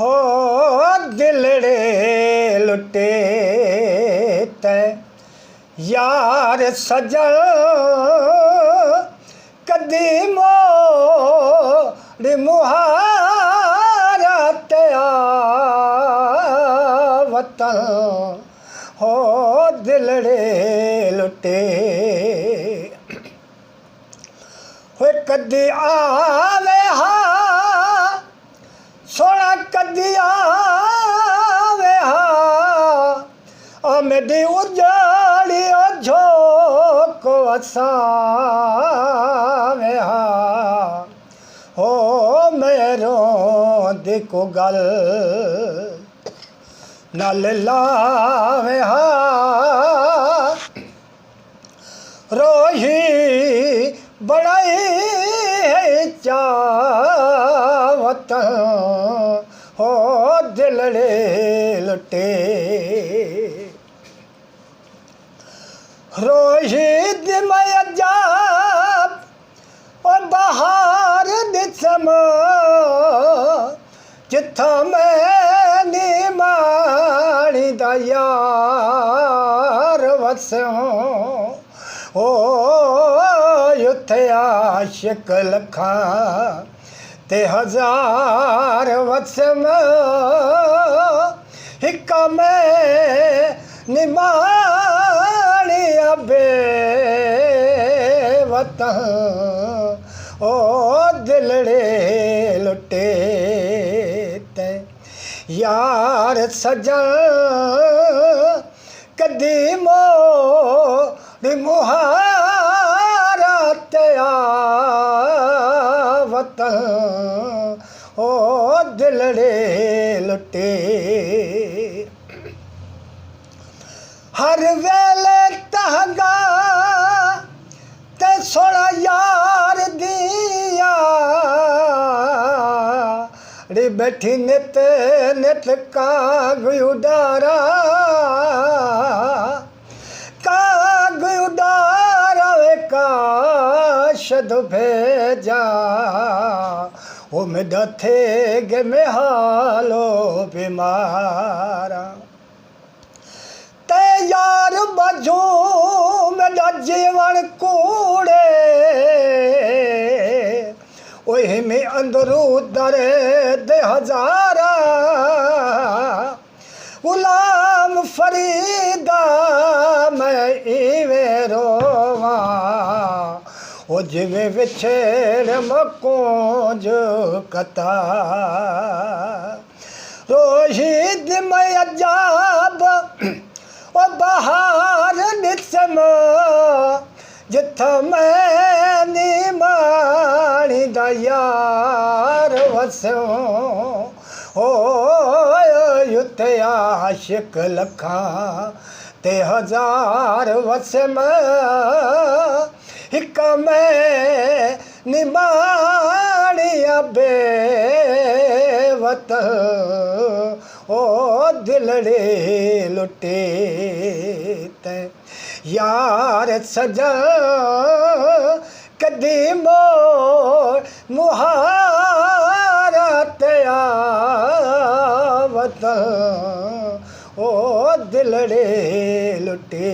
हो दिलड़े लुटे ते यार सजन कदी मोड़ मुहारा ते वतन हो दिलड़े लुटे हो कदी आवे हा सोना कदी आवे हा मेरी उजाड़ी झोंक वसावे हा हो मेरो दिको गल नल लावे हा रोही बड़ाई है चावत हो दिलड़े लुटे रोही दिमय जाप और बहार दिसम जिथा मैं निमाणी दा यार वसों ओ युथे आशिक लखा ते हजार वसम हिका में निमाणी अबे वतन ओ दिलड़े लुटे ते यार सजन कदी मोड़ मुहारा ते वतन ओ दिलड़े लुटे हर वेले तहगा ते सोना यार दिया रे बैठी नित नित काग उडारा काशद भेजा ओ मेरा थे गे में हालो बीमारा ते यार बजू मेरा जीवन कूड़े ओही में अंदरू दरे दे हजारा गुलाम फरीदा मैं इवे रोवा ओ जिवे विछेड़ मकोंज कता रोहिद में अजाब ओ बहार निसम जिथा मैं निमाणी दा यार वसों ओ युथे आशिक लखा ते हजार वसम हिका में निमाणी अबे वतन ओ दिलड़े लुटे ते यार सजन कदी मोड़ मुहारा ते वतन ओ दिलड़े लुटे।